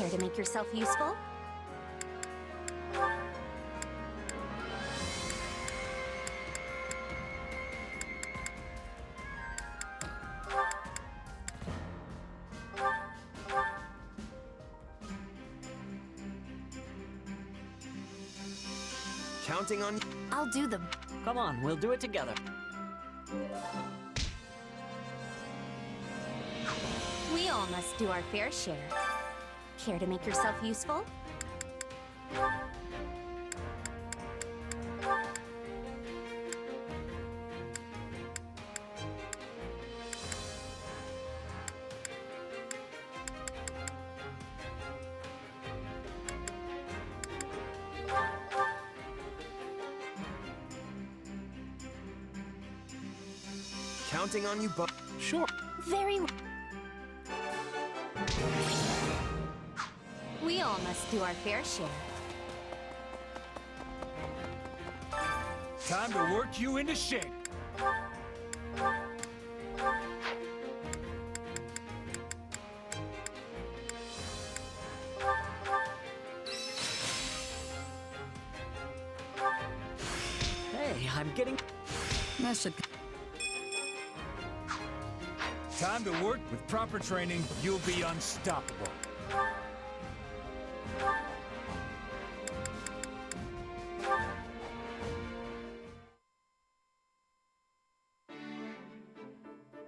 Care to make yourself useful? Counting on... I'll do the... Come on, we'll do it together. We all must do our fair share. Care to make yourself useful? Counting on you both. Sure. Very well. We all must do our fair share. Time to work you into shape. Hey, I'm getting... That should... Time to work. With proper training, you'll be unstoppable.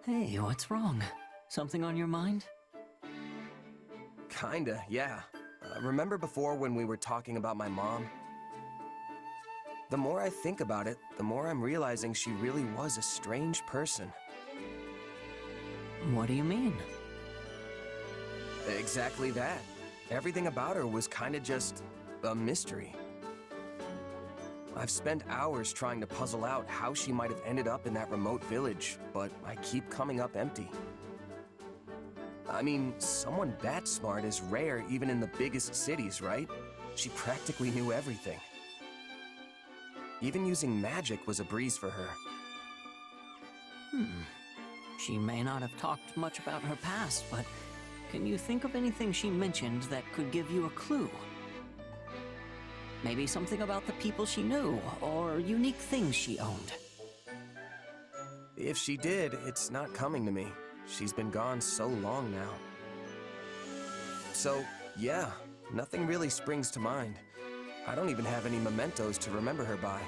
Hey, what's wrong? Something on your mind? Kinda, yeah. Remember before when we were talking about my mom? The more I think about it, the more I'm realizing she really was a strange person. What do you mean? Exactly that. Everything about her was kinda just a mystery. I've spent hours trying to puzzle out how she might have ended up in that remote village, but I keep coming up empty. I mean, someone that smart is rare even in the biggest cities, right? She practically knew everything. Even using magic was a breeze for her. She may not have talked much about her past, but can you think of anything she mentioned that could give you a clue? Maybe something about the people she knew, or unique things she owned. If she did, it's not coming to me. She's been gone so long now. So, yeah, nothing really springs to mind. I don't even have any mementos to remember her by.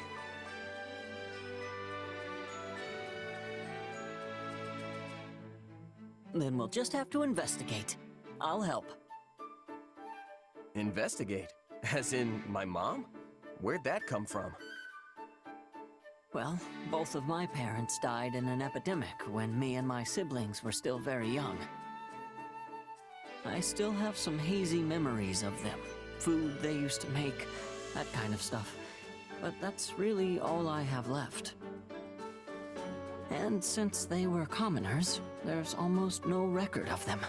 Then we'll just have to investigate. I'll help. Investigate? As in, my mom? Where'd that come from? Well, both of my parents died in an epidemic when me and my siblings were still very young. I still have some hazy memories of them. Food they used to make, that kind of stuff. But that's really all I have left. And since they were commoners, there's almost no record of them.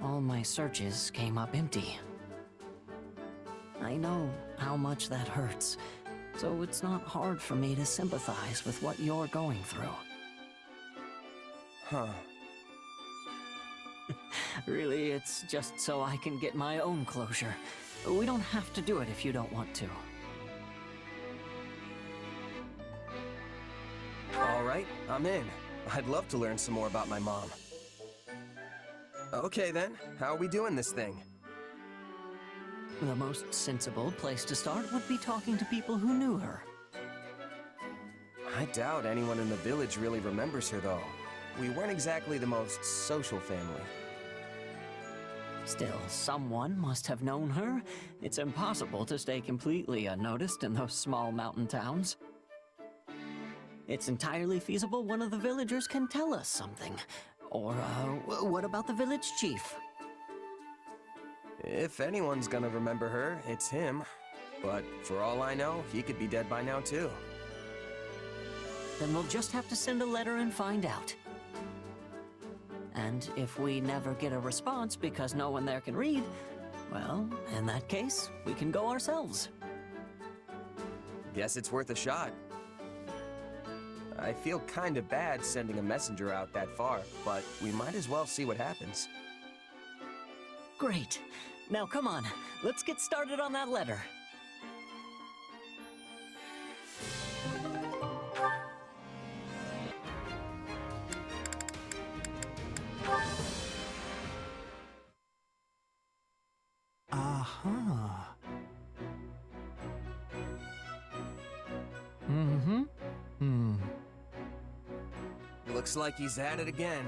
All my searches came up empty. I know how much that hurts, so it's not hard for me to sympathize with what you're going through. Huh. Really, it's just so I can get my own closure. We don't have to do it if you don't want to. All right, I'm in. I'd love to learn some more about my mom. Okay then, how are we doing this thing? The most sensible place to start would be talking to people who knew her. I doubt anyone in the village really remembers her though. We weren't exactly the most social family. Still, someone must have known her. It's impossible to stay completely unnoticed in those small mountain towns. It's entirely feasible one of the villagers can tell us something. Or, what about the village chief? If anyone's gonna remember her, it's him. But for all I know, he could be dead by now too. Then we'll just have to send a letter and find out. And if we never get a response because no one there can read, well, in that case, we can go ourselves. Guess it's worth a shot. I feel kinda bad sending a messenger out that far, but we might as well see what happens. Great. Now come on, let's get started on that letter. Aha. Looks like he's at it again.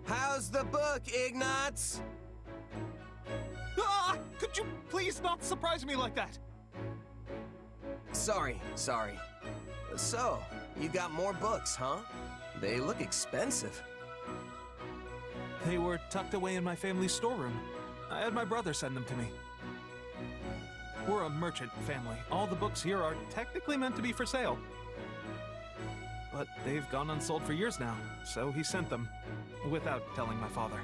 How's the book, Ignatz? Ah! Could you please not surprise me like that? Sorry. So, you got more books, huh? They look expensive. They were tucked away in my family's storeroom. I had my brother send them to me. We're a merchant family. All the books here are technically meant to be for sale. But they've gone unsold for years now, so he sent them, without telling my father.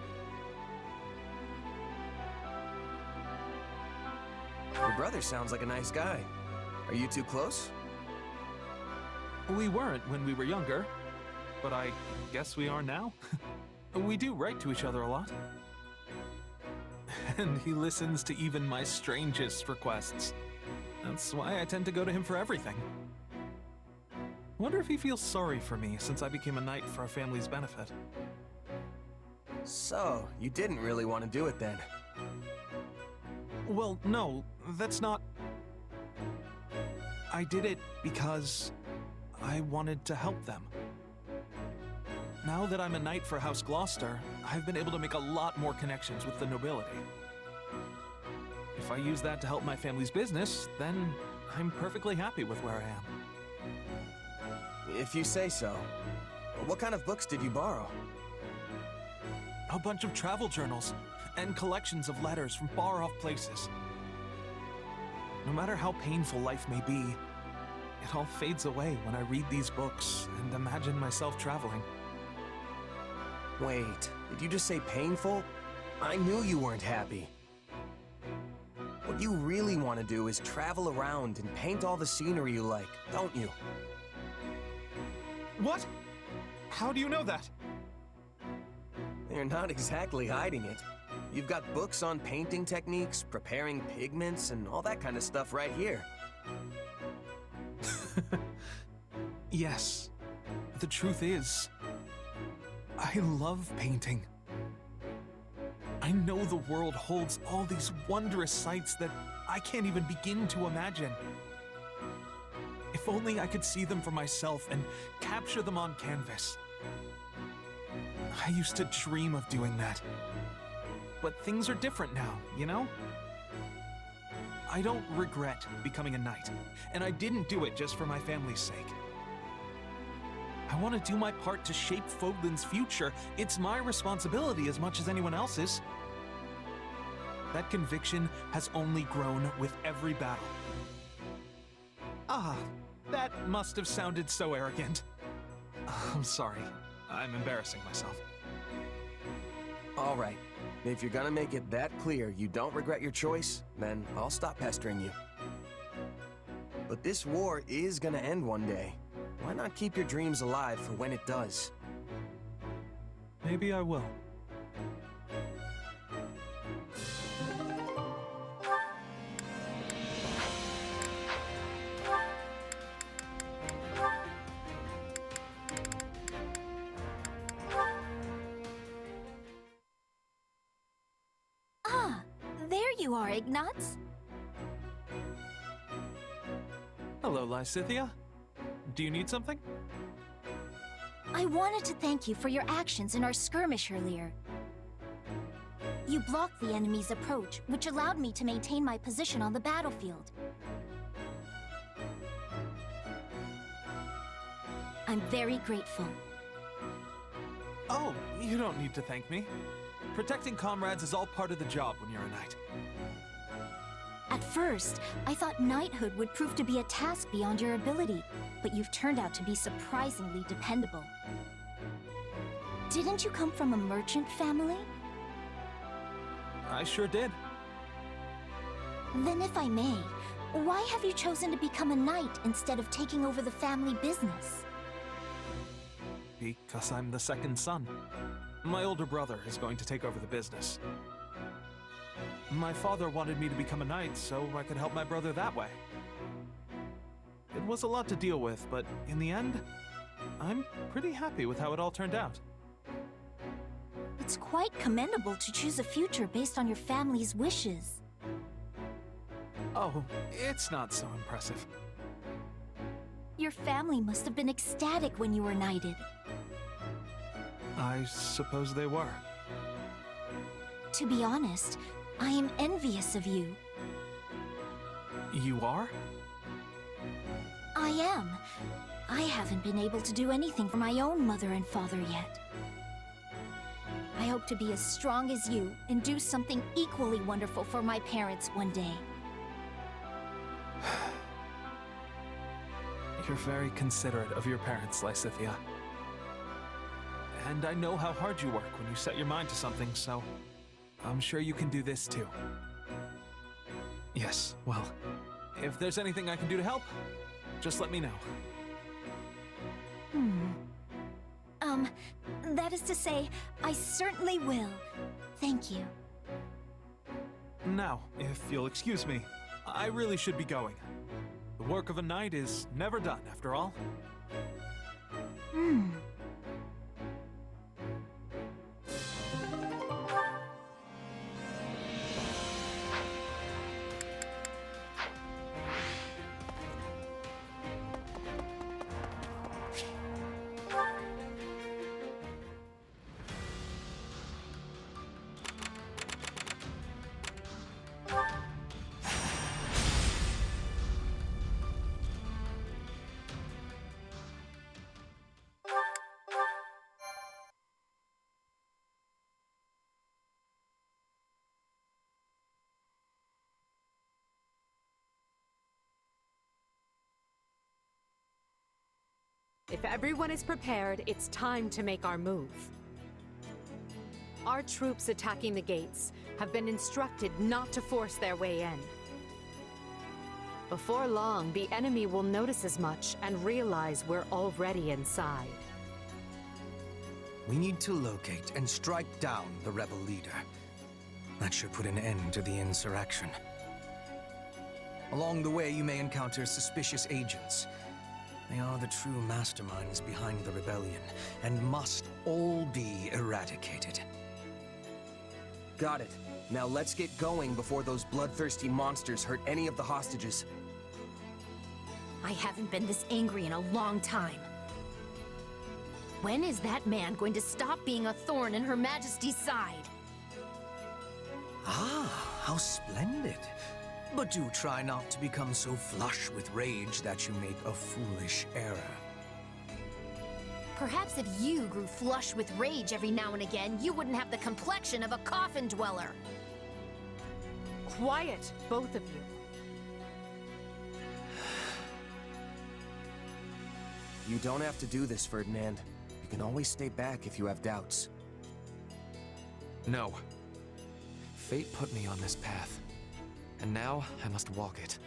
Your brother sounds like a nice guy. Are you two close? We weren't when we were younger, but I guess we are now. We do write to each other a lot. And he listens to even my strangest requests. That's why I tend to go to him for everything. Wonder if he feels sorry for me since I became a knight for our family's benefit. So, you didn't really want to do it then? Well, no, that's not... I did it because I wanted to help them. Now that I'm a knight for House Gloucester, I've been able to make a lot more connections with the nobility. If I use that to help my family's business, then I'm perfectly happy with where I am. If you say so. What kind of books did you borrow? A bunch of travel journals and collections of letters from far-off places. No matter how painful life may be, it all fades away when I read these books and imagine myself traveling. Wait, did you just say painful? I knew you weren't happy. What you really want to do is travel around and paint all the scenery you like, don't you? What? How do you know that? You're not exactly hiding it. You've got books on painting techniques, preparing pigments, and all that kind of stuff right here. Yes. The truth is, I love painting. I know the world holds all these wondrous sights that I can't even begin to imagine. If only I could see them for myself and capture them on canvas. I used to dream of doing that. But things are different now, you know? I don't regret becoming a knight, and I didn't do it just for my family's sake. I want to do my part to shape Fodlan's future. It's my responsibility as much as anyone else's. That conviction has only grown with every battle. Ah, that must have sounded so arrogant. I'm sorry. I'm embarrassing myself. All right. If you're gonna make it that clear you don't regret your choice, then I'll stop pestering you. But this war is gonna end one day. Why not keep your dreams alive for when it does? Maybe I will. Ah, there you are, Ignatz. Hello, Lysithia. Do you need something? I wanted to thank you for your actions in our skirmish earlier. You blocked the enemy's approach, which allowed me to maintain my position on the battlefield. I'm very grateful. Oh, you don't need to thank me. Protecting comrades is all part of the job when you're a knight. At first, I thought knighthood would prove to be a task beyond your ability, but you've turned out to be surprisingly dependable. Didn't you come from a merchant family? I sure did. Then if I may, why have you chosen to become a knight instead of taking over the family business? Because I'm the second son. My older brother is going to take over the business. My father wanted me to become a knight so I could help my brother that way. It was a lot to deal with, but in the end, I'm pretty happy with how it all turned out. It's quite commendable to choose a future based on your family's wishes. Oh, it's not so impressive. Your family must have been ecstatic when you were knighted. I suppose they were. To be honest, I am envious of you. You are? I am. I haven't been able to do anything for my own mother and father yet. I hope to be as strong as you and do something equally wonderful for my parents one day. You're very considerate of your parents, Lysithea. And I know how hard you work when you set your mind to something, so I'm sure you can do this too. Yes, well, if there's anything I can do to help, just let me know. That is to say, I certainly will. Thank you. Now, if you'll excuse me, I really should be going. The work of a knight is never done, after all. If everyone is prepared, it's time to make our move. Our troops attacking the gates have been instructed not to force their way in. Before long, the enemy will notice as much and realize we're already inside. We need to locate and strike down the rebel leader. That should put an end to the insurrection. Along the way, you may encounter suspicious agents. They are the true masterminds behind the rebellion, and must all be eradicated. Got it. Now let's get going before those bloodthirsty monsters hurt any of the hostages. I haven't been this angry in a long time. When is that man going to stop being a thorn in Her Majesty's side? Ah, how splendid. But do try not to become so flush with rage that you make a foolish error. Perhaps if you grew flush with rage every now and again, you wouldn't have the complexion of a coffin dweller. Quiet, both of you. You don't have to do this, Ferdinand. You can always stay back if you have doubts. No. Fate put me on this path, and now I must walk it.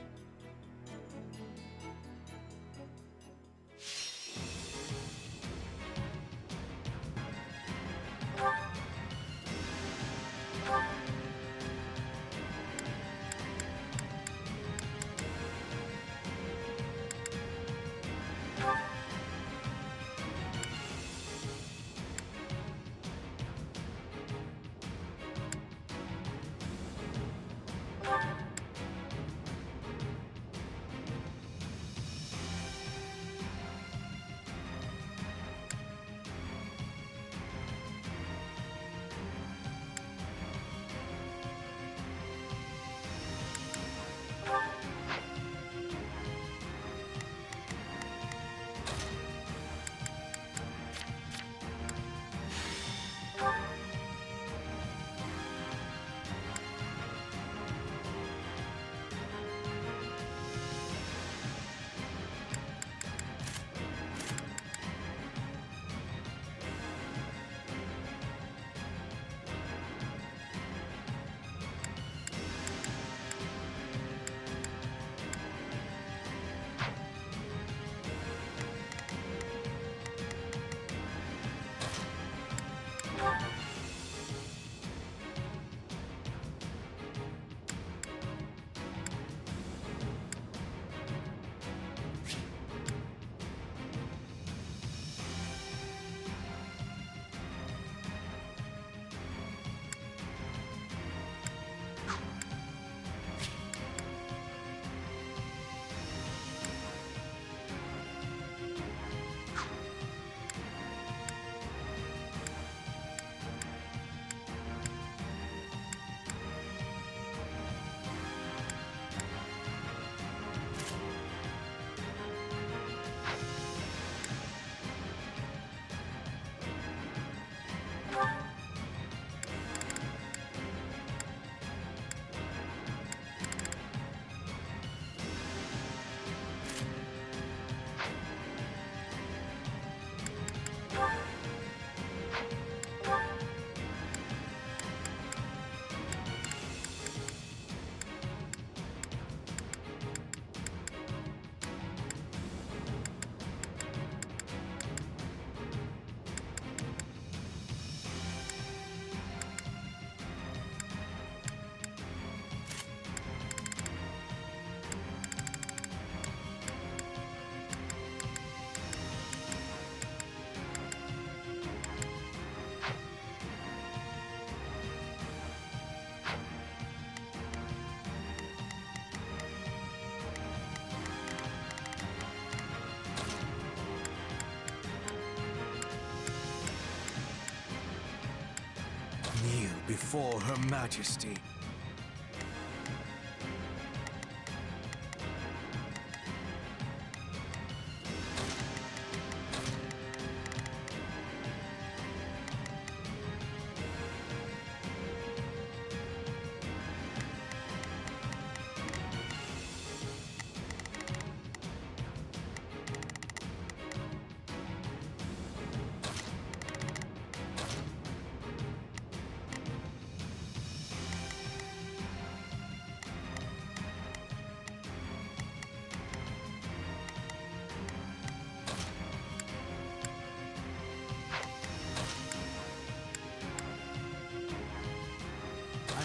before Her Majesty.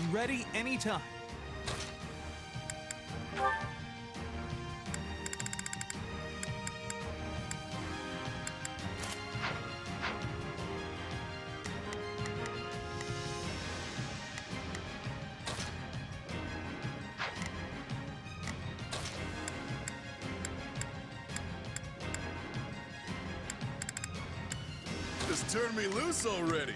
I'm ready anytime. Just turn me loose already.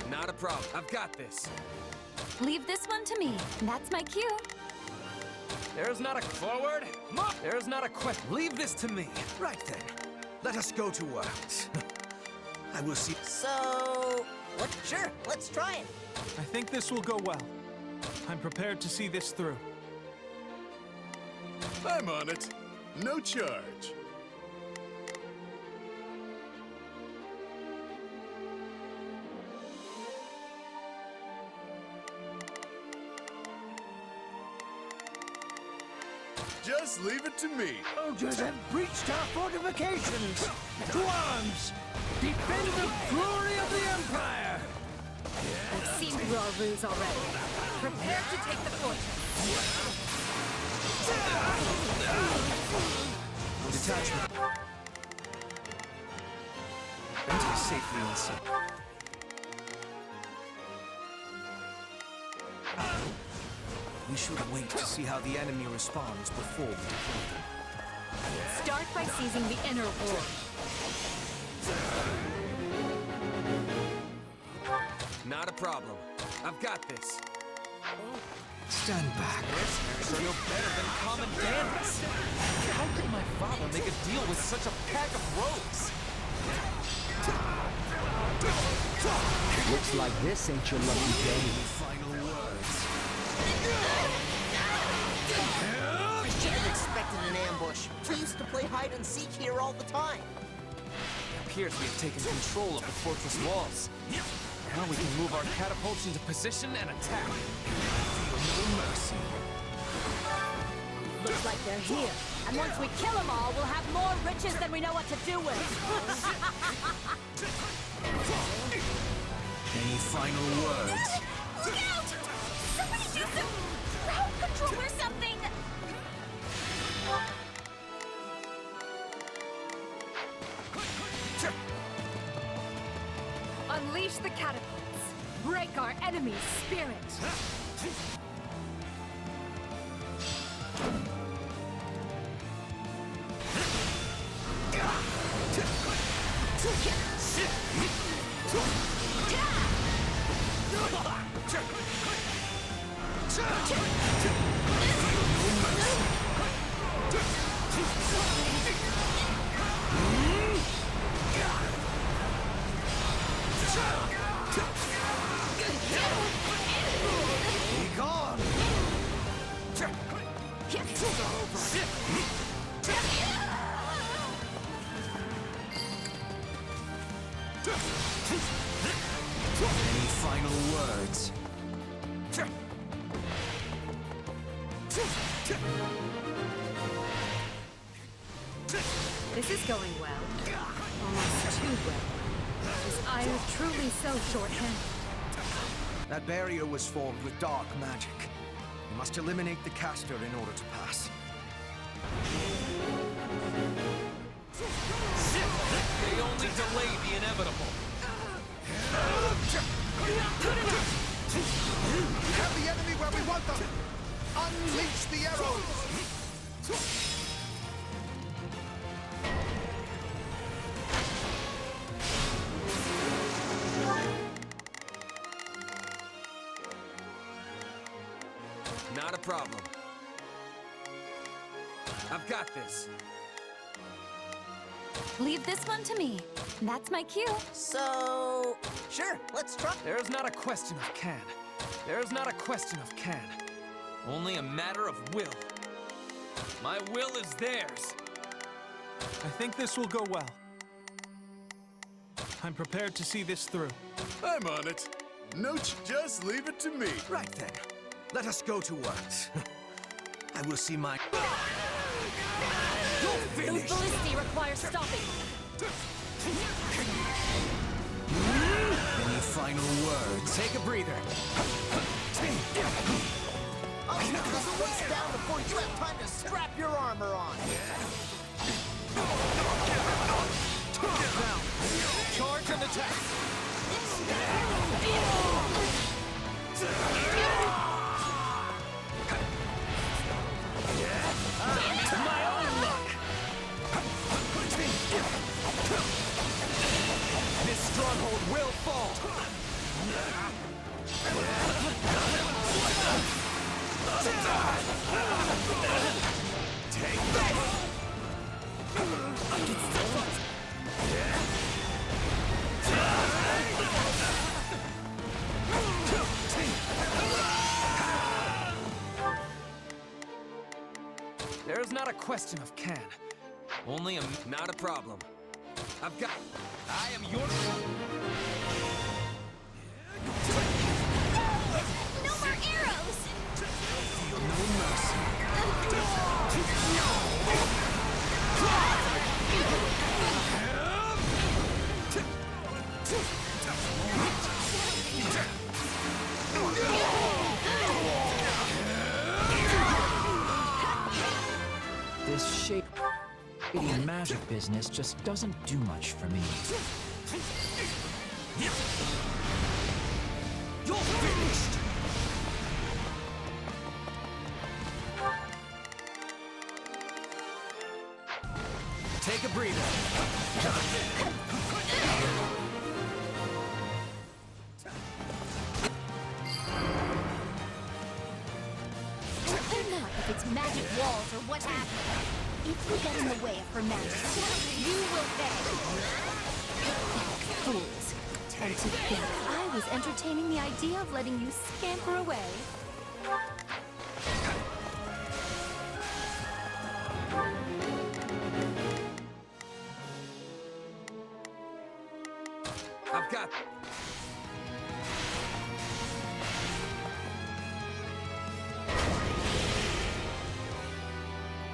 Not a problem. I've got this. Leave this one to me. That's my cue. There's not a forward. There's not a question. Leave this to me. Right then. Let us go to work. I will see. So, sure, let's try it. I think this will go well. I'm prepared to see this through. I'm on it. No charge. Just leave it to me. Soldiers have breached our fortifications! To arms! Defend the glory of the Empire! We've seen through our ruse already. Prepare to take the fortress. detachment. Enter safely inside. We should wait to see how the enemy responds before we deploy them. Start by seizing the inner ward. Not a problem. I've got this. Stand back. Mercenaries are no better than common bandits. How could my father make a deal with such a pack of rogues? Looks like this ain't your lucky day. Final words. I should have expected an ambush. We used to play hide and seek here all the time. It appears we have taken control of the fortress walls. Now we can move our catapults into position and attack. Feel no mercy. Looks like they're here. And once we kill them all, we'll have more riches than we know what to do with. Any final words? Look out! Somebody use some crowd control or something! Unleash the catapults. Break our enemy's spirit. Be gone! Any final words? This is going well. Almost too well. Is Ire truly so short-handed? That barrier was formed with dark magic. We must eliminate the caster in order to pass. They only delay the inevitable. We have the enemy where we want them! Unleash the arrows! Not a problem. I've got this. Leave this one to me. That's my cue. So, sure, let's try. There's not a question of can. There's not a question of can. Only a matter of will. My will is theirs. I think this will go well. I'm prepared to see this through. I'm on it. No, just leave it to me. Right then. Let us go to work. I will see my... Those ballistae require stopping. Any final words? Take a breather. I'll knock this waist down before you have time to strap your armor on. Now, charge and attack. My own luck. This stronghold will fall. Take that! There's not a question of can. Only a... Not a problem. I've got... I am your... No more arrows! Feel no mercy. This shady magic business just doesn't do much for me. You're finished! Take a breather. Enough of its magic walls or what have you. If you get in the way of her magic, you will pay. Fools. And to think I was entertaining the idea of letting you scamper away. I've got...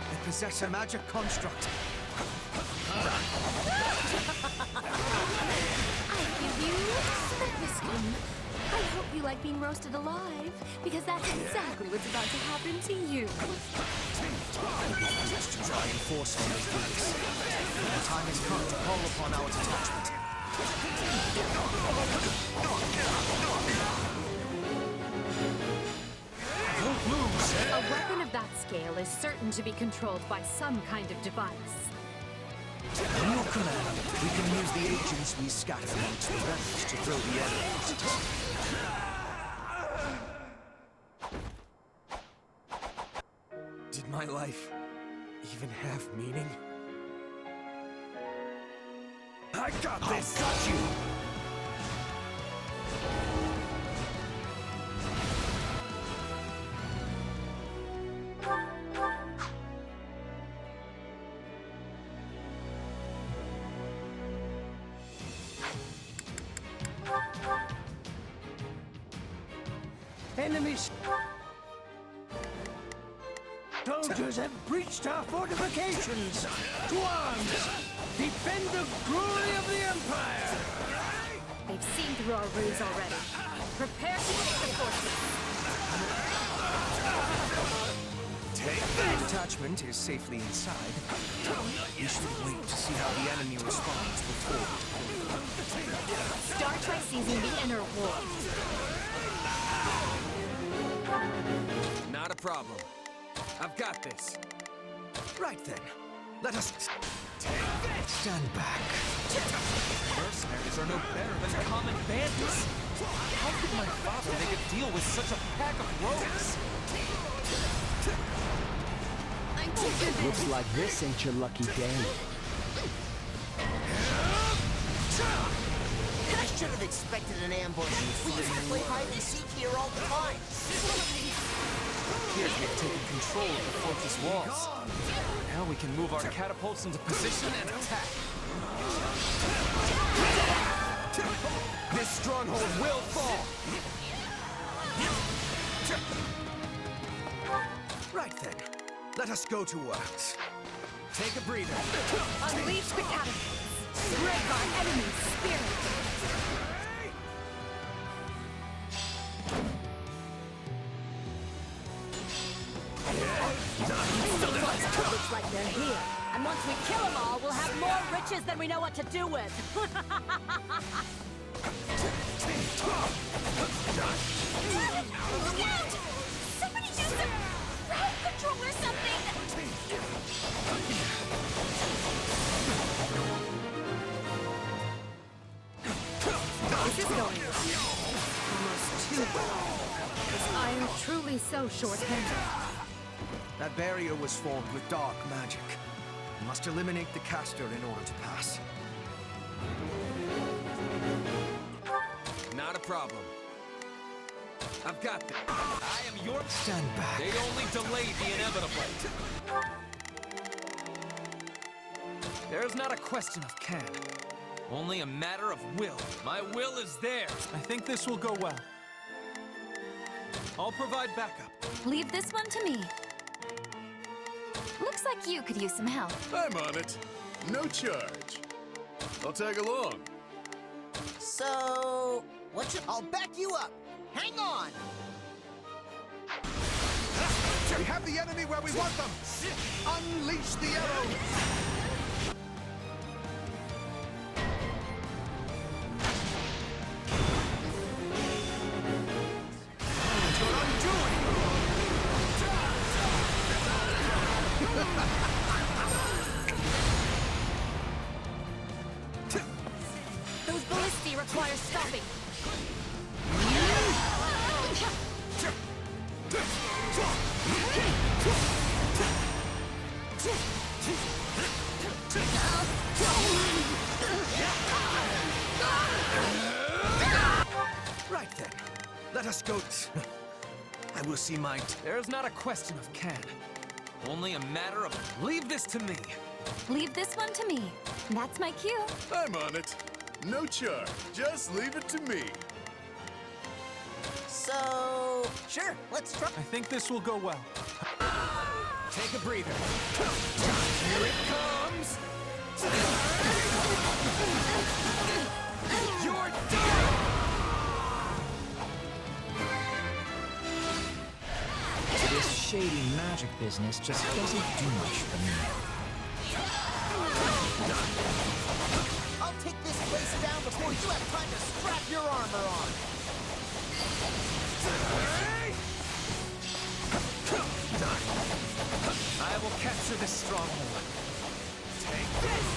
They possess a magic construct. I give you service gun. I hope you like being roasted alive, because that's exactly what's about to happen to you. Just to try and force on those boots. The time has come to call upon our detachment. Don't lose! A weapon of that scale is certain to be controlled by some kind of device. On your command, we can use the agents we scatter amongst the rebels to throw the enemies. Did my life even have meaning? I got this! Got you! Enemies! Soldiers have breached our fortifications! To arms! Defend the glory of the Empire! They've seen through our ruse already. Prepare to take the forces. The detachment is safely inside. We should wait to see how the enemy responds before. Start by seizing the inner wall. Not a problem. I've got this. Right then, let us stand back. Mercenaries are no better than common bandits. How could my father make a deal with such a pack of rogues? Looks like this ain't your lucky day. I should have expected an ambush. We used to play hide and seek here all the time. Here we've taken control of the fortress walls. Now we can move our catapults into position and attack. This stronghold will fall! Right then, let us go to work. Take a breather. Unleash the catapults. Break our enemy's spirit. Looks like they're here. And once we kill them all, we'll have more riches than we know what to do with. Look out! Somebody do some crowd control or something! This is going almost too well. This Ire truly so short-handed? That barrier was formed with dark magic. We must eliminate the caster in order to pass. Not a problem. I've got this. I am your... Stand back. They only delayed the inevitable. There's not a question of can. Only a matter of will. My will is there. I think this will go well. I'll provide backup. Leave this one to me. Looks like you could use some help. I'm on it. No charge. I'll tag along. So, I'll back you up. Hang on. We have the enemy where we want them. Unleash the arrow. Those ballistae require stopping. Right then. Let us go. I will see my... There's not a question of can. Only a matter of leave this to me. Leave this one to me. That's my cue. I'm on it. No charge. Just leave it to me. So, sure, let's try. I think this will go well. Take a breather. Here it comes. You're done. This shady magic business just doesn't do much for me. I'll take this place down before you have time to strap your armor on. I will capture this stronghold. Take this!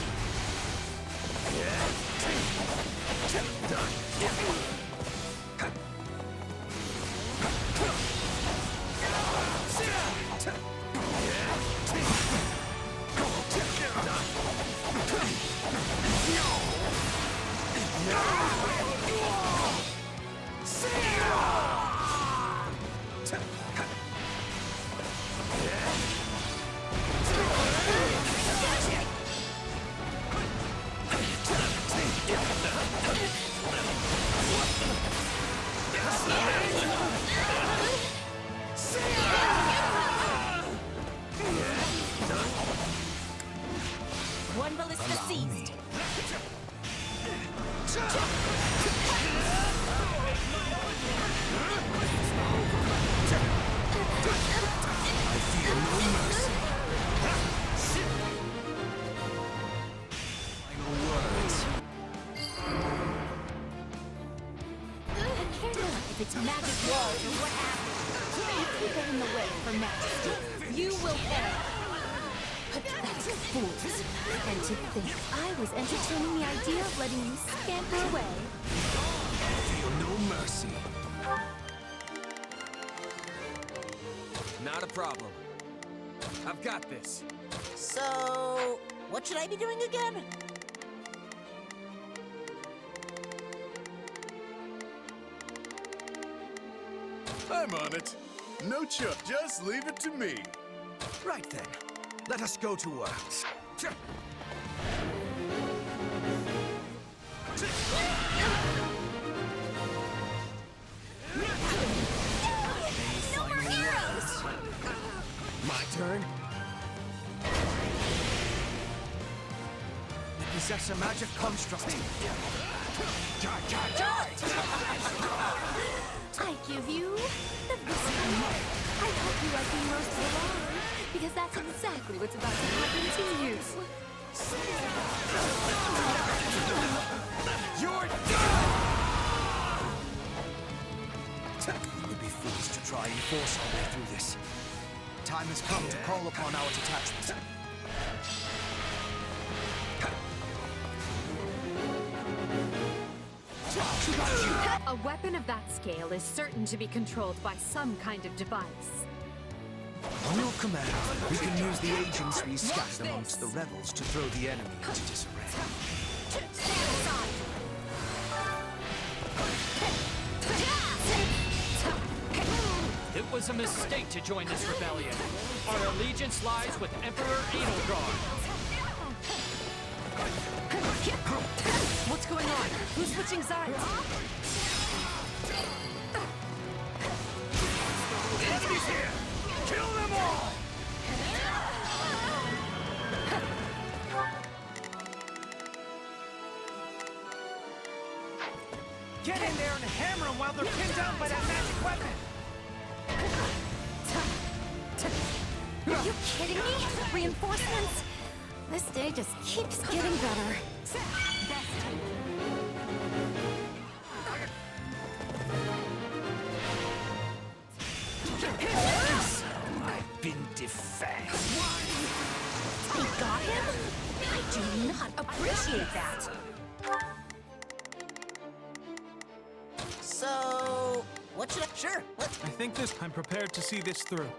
One ballista seized. I feel no mercy. Final words. I care not if it's magic walls or what happens. If you get in the way for majesty, you will pay. Pathetic fools. And to think I was entertaining the idea of letting you scamper away. Feel no mercy. Not a problem. I've got this. So, what should I be doing again? I'm on it. No charge. Just leave it to me. Right then. Let us go to work. No more arrows! My turn. I possess a magic construct. I give you the biscuit. I hope you like me most of all, because that's exactly what's about to happen to you. You're done! We would be fools to try and force our way through this. Time has come to call upon our detachment. A weapon of that scale is certain to be controlled by some kind of device. On your command, we can use the agents we scattered amongst the rebels to throw the enemy into disarray. Stand aside! It was a mistake to join this rebellion. Our allegiance lies with Emperor Edelgard. What's going on? Who's switching sides? Enemies here! Kill them all! Get in there and hammer them while they're pinned down by that magic weapon! Are you kidding me? Reinforcements? This day just keeps getting better. I've been defanged. They got him? I do not appreciate that. So, what should I... Sure, let's... I think I'm prepared to see this through.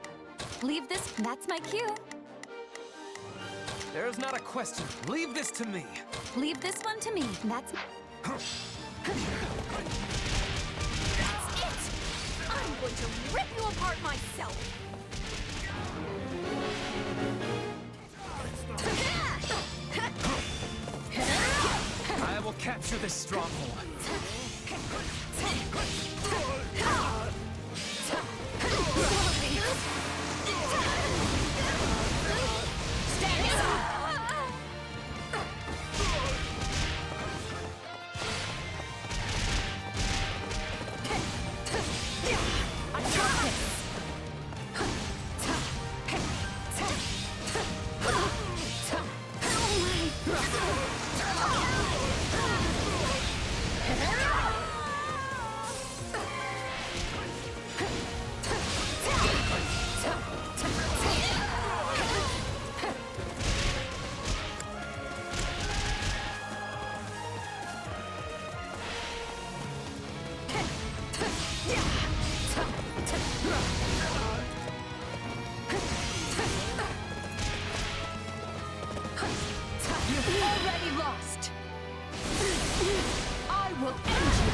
Leave this. That's my cue. There is not a question. Leave this to me. Leave this one to me. That's it. I'm going to rip you apart myself. I will capture this stronghold. Stand aside. I got this. You've already lost. I will end you.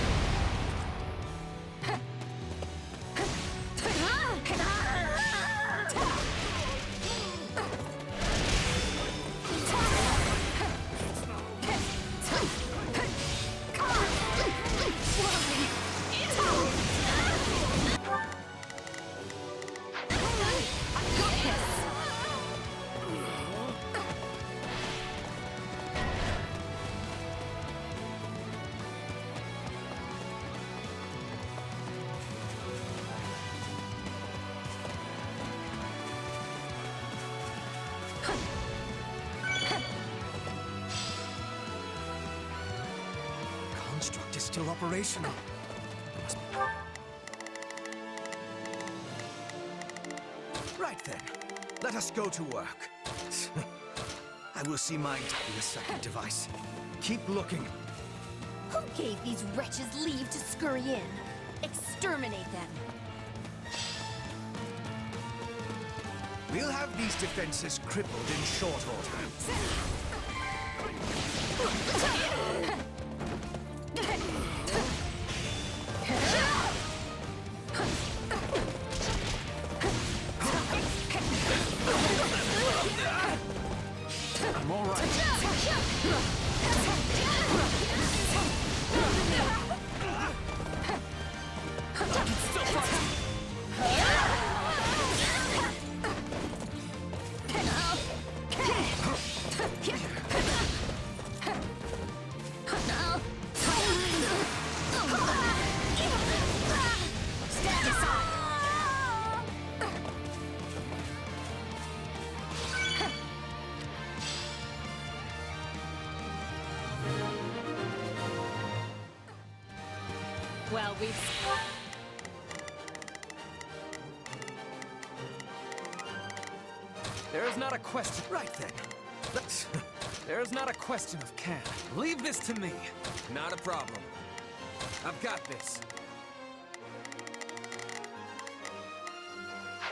Construct is still operational. Right then, let us go to work. I will see mine to be a second device. Keep looking. Who gave these wretches leave to scurry in? Exterminate them. We'll have these defenses crippled in short order. I'm all right. Still fighting. Stand aside. Well, we've... There is not a question. Right then. There is not a question of can. Leave this to me. Not a problem. I've got this.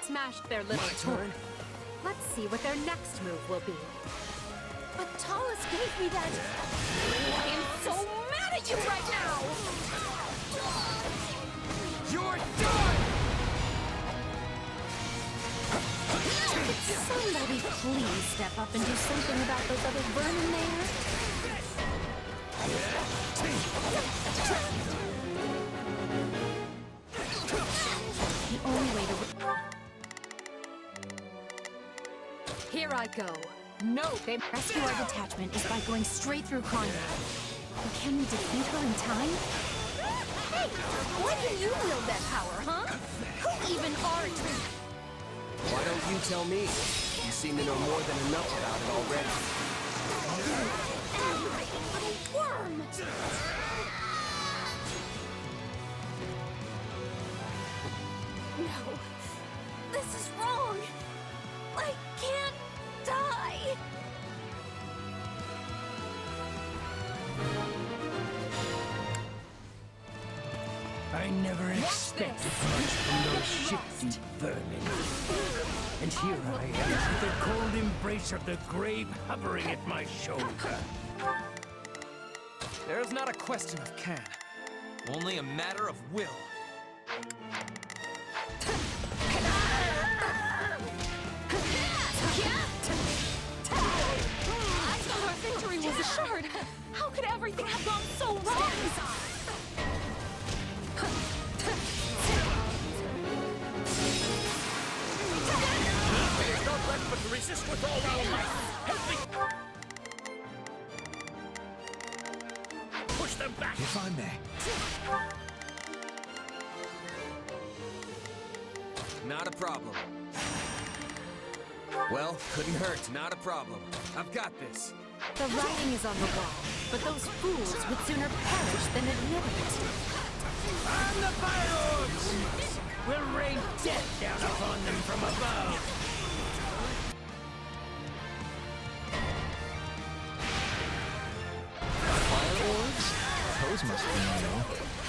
Smashed their little toy. Let's see what their next move will be. But Talus gave me that. I am so mad at you right now! You're done! Could somebody please step up and do something about those other vermin there? The only way to... Here I go. No, they rescue our detachment is by going straight through Climber. But can we defeat her in time? Hey! Why do you wield that power, huh? Who even are you? Why don't you tell me? You seem to know more than enough about it already. A worm! No. This is wrong. I can't die. I never expected much from those shifty vermin. And here I am, with the cold embrace of the grave hovering at my shoulder. There's not a question of can, only a matter of will. I thought our victory was assured. How could everything have gone so wrong? There's not left but to resist with all our might. Help me! Push them back! If I may. Not a problem. Well, couldn't hurt. Not a problem. I've got this. The writing is on the wall, but those fools would sooner perish than admit it. On the fire orcs! We'll rain death down upon them from above! Fire orbs? Those must be,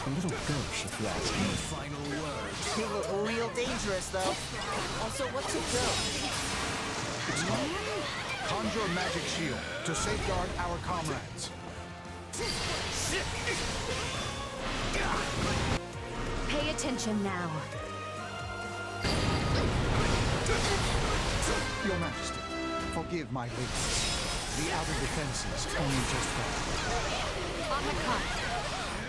a little gauche if you ask me. Final words. They look real dangerous, though. Also, what's it do? It's time. Conjure a magic shield to safeguard our comrades. Pay attention now. Your Majesty, forgive my lateness. The outer defenses only just fell. On the contrary,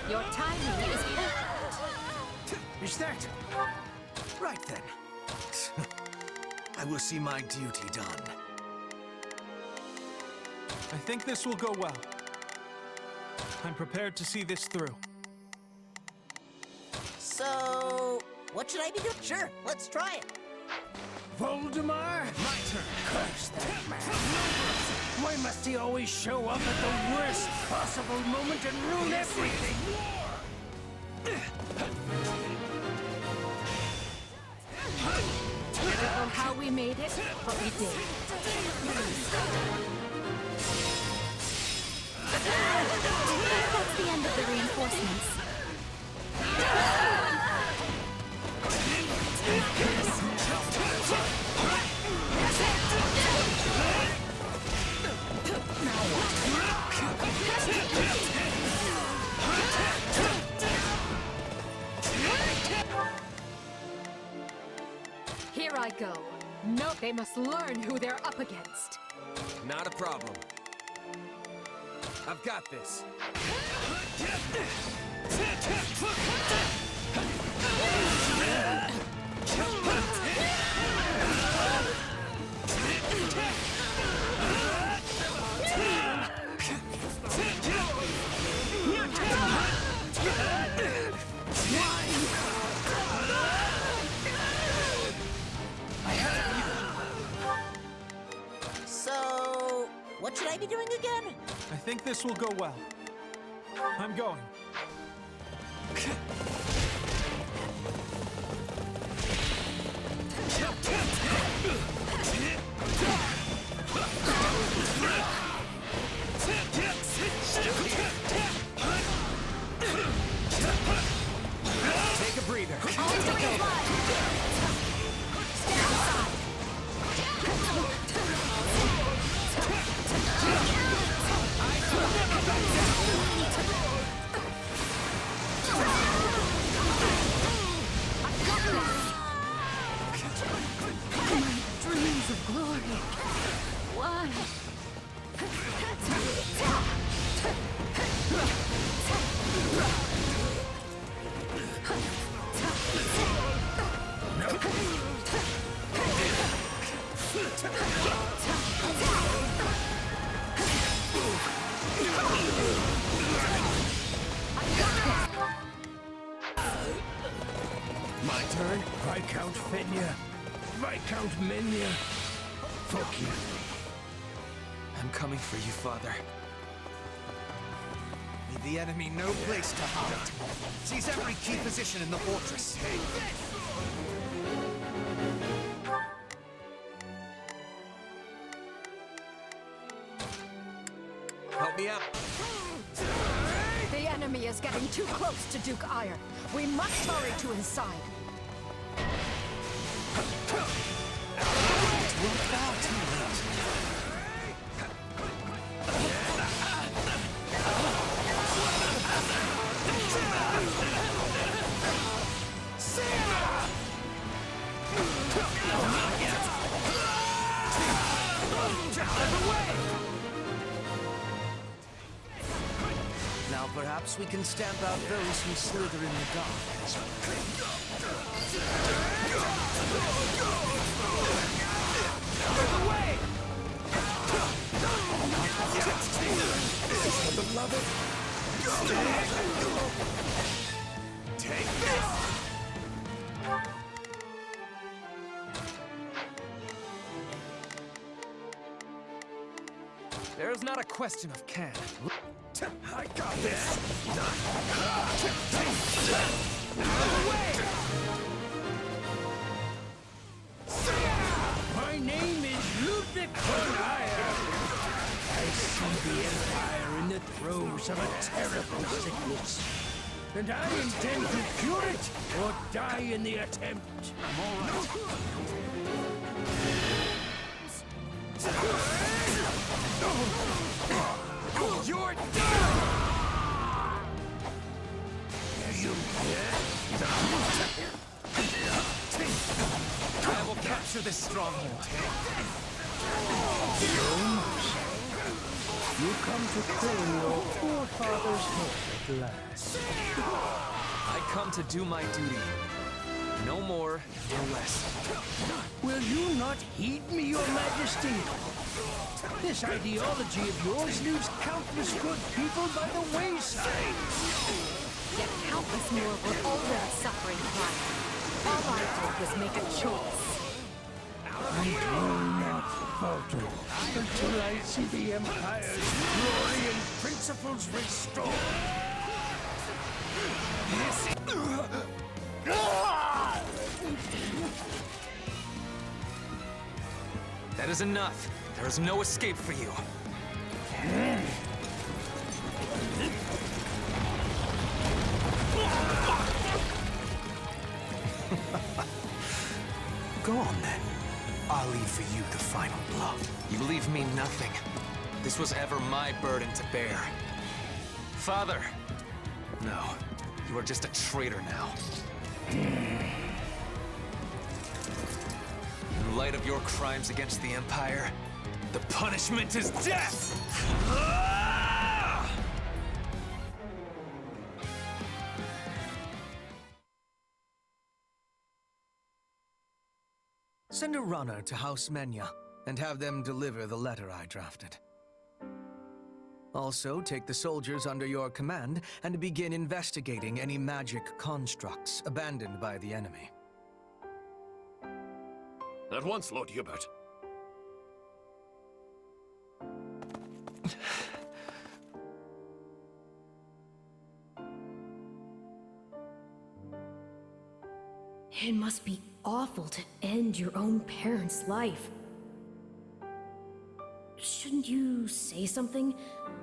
your timing is perfect. Is that? Right then. I will see my duty done. I think this will go well. I'm prepared to see this through. So, what should I be doing? Sure, let's try it. Voldemar? My turn. Curse that man. Why must he always show up at the worst possible moment and ruin everything? I don't know how we made it, but we did. That's the end of the reinforcements. Here I go. No, they must learn who they're up against. Not a problem. I've got this. So, what should I be doing again? I think this will go well. I'm going. turn? Viscount Fenya. Viscount Menya. Forgive me. I'm coming for you, Father. Leave the enemy no place to hide. Seize every key position in the fortress. Help me out. The enemy is getting too close to Duke Aegir. We must hurry to his side. Now perhaps we can stamp out those who slither in the dark. Beloved. Take this! There's not a question of can. I got this. My name is Ludwig von Aegir. I see the Empire in the throes of a terrible sickness. And I intend to cure it or die in the attempt. I'm all right. You're done! You I will capture this stronghold. You come to claim your poor father's head at last. I come to do my duty. No more, no less. Will you not heed me, your majesty? This ideology of yours leaves countless good people by the wayside. Yet countless more were already suffering crime. All I did was make a choice. I will not falter until I see the Empire's glory and principles restored. That is enough. There is no escape for you. Go on then. I'll leave for you the final blow. You leave me nothing. This was ever my burden to bear. Father! No, you are just a traitor now. In light of your crimes against the Empire, the punishment is death! Send a runner to House Menya, and have them deliver the letter I drafted. Also, take the soldiers under your command and begin investigating any magic constructs abandoned by the enemy. At once, Lord Hubert. It must be awful to end your own parents' life. Shouldn't you say something?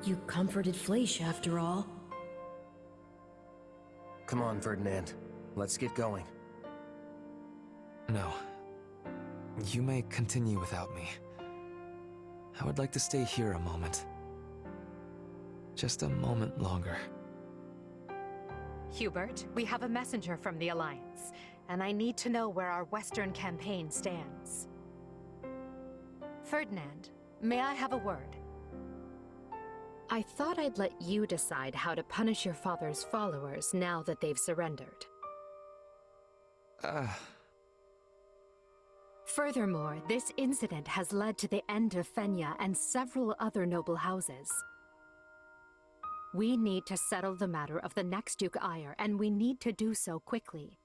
You comforted Fleisch, after all. Come on, Ferdinand. Let's get going. No. You may continue without me. I would like to stay here a moment. Just a moment longer. Hubert, we have a messenger from the Alliance, and I need to know where our Western campaign stands. Ferdinand, may I have a word? I thought I'd let you decide how to punish your father's followers now that they've surrendered. Furthermore, this incident has led to the end of Fenya and several other noble houses. We need to settle the matter of the next Duke Aegir, and we need to do so quickly.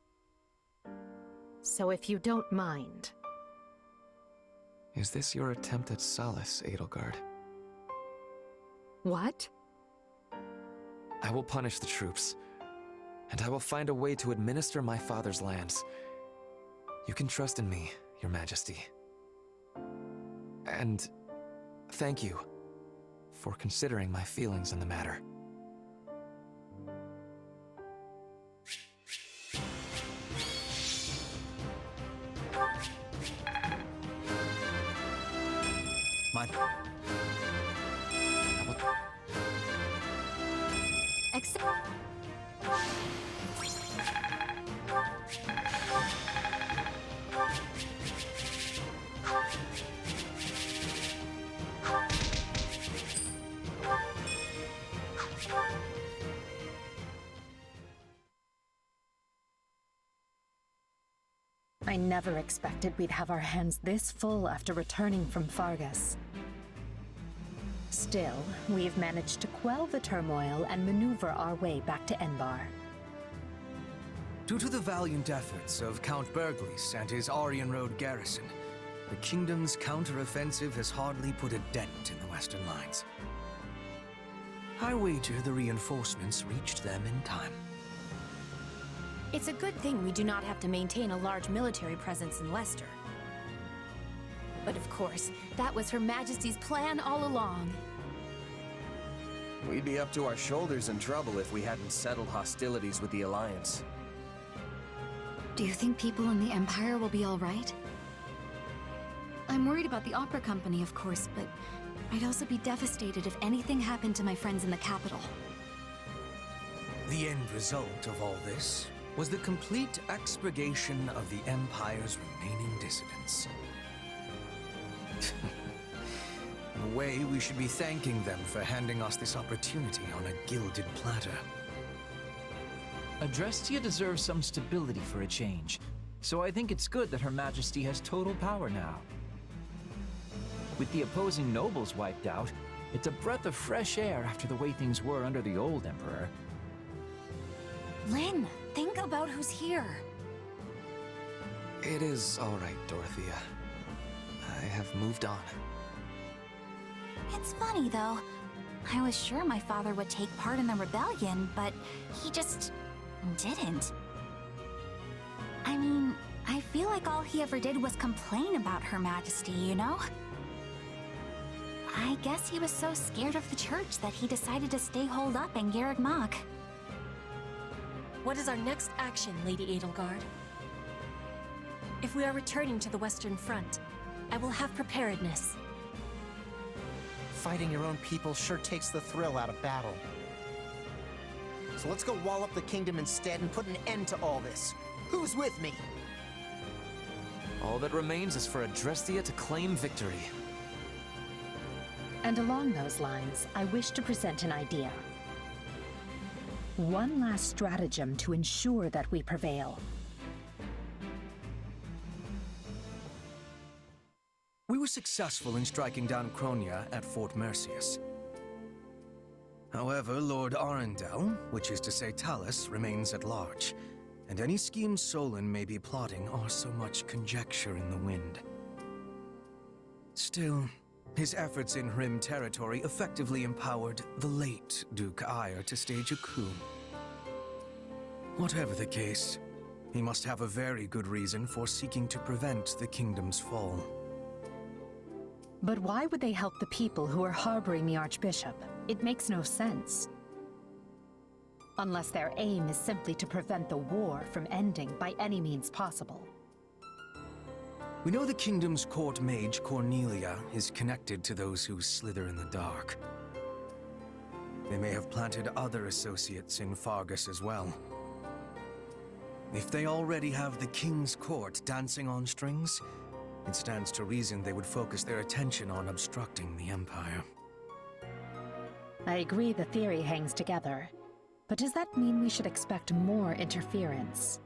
So if you don't mind... Is this your attempt at solace, Edelgard? What? I will punish the troops, and I will find a way to administer my father's lands. You can trust in me, Your Majesty. And thank you for considering my feelings in the matter. I never expected we'd have our hands this full after returning from Fargus. Still, we've managed to quell the turmoil and maneuver our way back to Enbar. Due to the valiant efforts of Count Berglis and his Aryan Road garrison, the kingdom's counter-offensive has hardly put a dent in the western lines. I wager the reinforcements reached them in time. It's a good thing we do not have to maintain a large military presence in Leicester. But of course, that was Her Majesty's plan all along. We'd be up to our shoulders in trouble if we hadn't settled hostilities with the Alliance. Do you think people in the Empire will be all right? I'm worried about the opera company, of course, but I'd also be devastated if anything happened to my friends in the capital. The end result of all this was the complete expurgation of the Empire's remaining dissidents. In a way, we should be thanking them for handing us this opportunity on a gilded platter. Adrestia deserves some stability for a change, so I think it's good that Her Majesty has total power now. With the opposing nobles wiped out, it's a breath of fresh air after the way things were under the old Emperor. Lynn, think about who's here. It is all right, Dorothea. I have moved on. It's funny, though. I was sure my father would take part in the rebellion, but he just didn't. I mean, I feel like all he ever did was complain about Her Majesty, you know? I guess he was so scared of the church that he decided to stay holed up in Garreg Mach. What is our next action, Lady Edelgard? If we are returning to the Western Front, I will have preparedness. Fighting your own people sure takes the thrill out of battle. So let's go wall up the kingdom instead and put an end to all this. Who's with me? All that remains is for Adrestia to claim victory. And along those lines, I wish to present an idea. One last stratagem to ensure that we prevail. We were successful in striking down Cronia at Fort Mercius. However, Lord Arundel, which is to say Talus, remains at large, and any schemes Solon may be plotting are so much conjecture in the wind. Still, his efforts in Rim territory effectively empowered the late Duke Aegir to stage a coup. Whatever the case, he must have a very good reason for seeking to prevent the kingdom's fall. But why would they help the people who are harboring the Archbishop? It makes no sense. Unless their aim is simply to prevent the war from ending by any means possible. We know the kingdom's court mage, Cornelia, is connected to those who slither in the dark. They may have planted other associates in Fargus as well. If they already have the king's court dancing on strings, it stands to reason they would focus their attention on obstructing the Empire. I agree the theory hangs together, but does that mean we should expect more interference?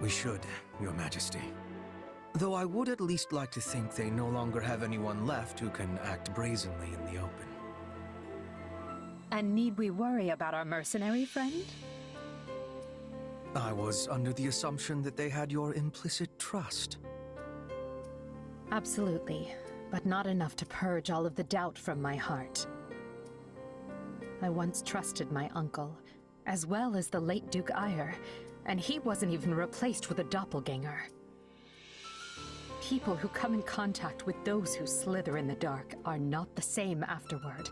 We should, Your Majesty. Though I would at least like to think they no longer have anyone left who can act brazenly in the open. And need we worry about our mercenary friend? I was under the assumption that they had your implicit trust. Absolutely, but not enough to purge all of the doubt from my heart. I once trusted my uncle, as well as the late Duke Aegir, and he wasn't even replaced with a doppelganger. People who come in contact with those who slither in the dark are not the same afterward.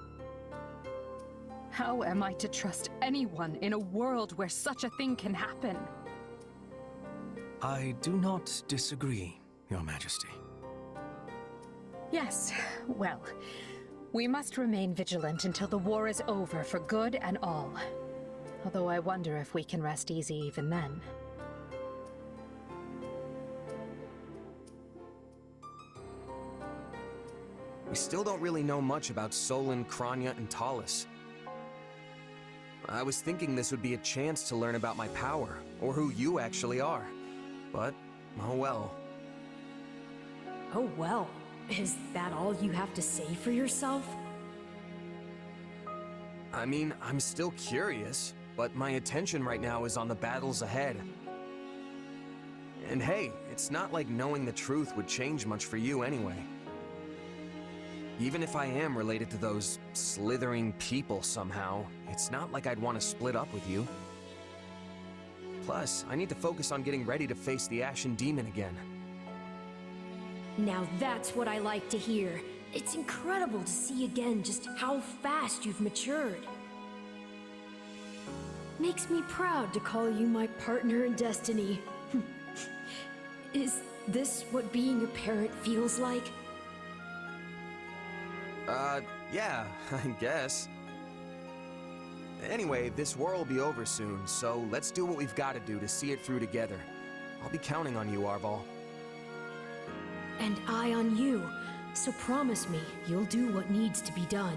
How am I to trust anyone in a world where such a thing can happen? I do not disagree, Your Majesty. Yes, well, we must remain vigilant until the war is over for good and all. Although I wonder if we can rest easy even then. We still don't really know much about Solon, Kranya, and Talus. I was thinking this would be a chance to learn about my power, or who you actually are. But, oh well. Oh well. Is that all you have to say for yourself? I mean, I'm still curious, but my attention right now is on the battles ahead. And hey, it's not like knowing the truth would change much for you anyway. Even if I am related to those slithering people somehow, it's not like I'd want to split up with you. Plus, I need to focus on getting ready to face the Ashen Demon again. Now that's what I like to hear. It's incredible to see again just how fast you've matured. Makes me proud to call you my partner in destiny. Is this what being a parent feels like? Yeah, I guess. Anyway, this war will be over soon, so let's do what we've got to do to see it through together. I'll be counting on you, Arval. And I on you. So promise me you'll do what needs to be done.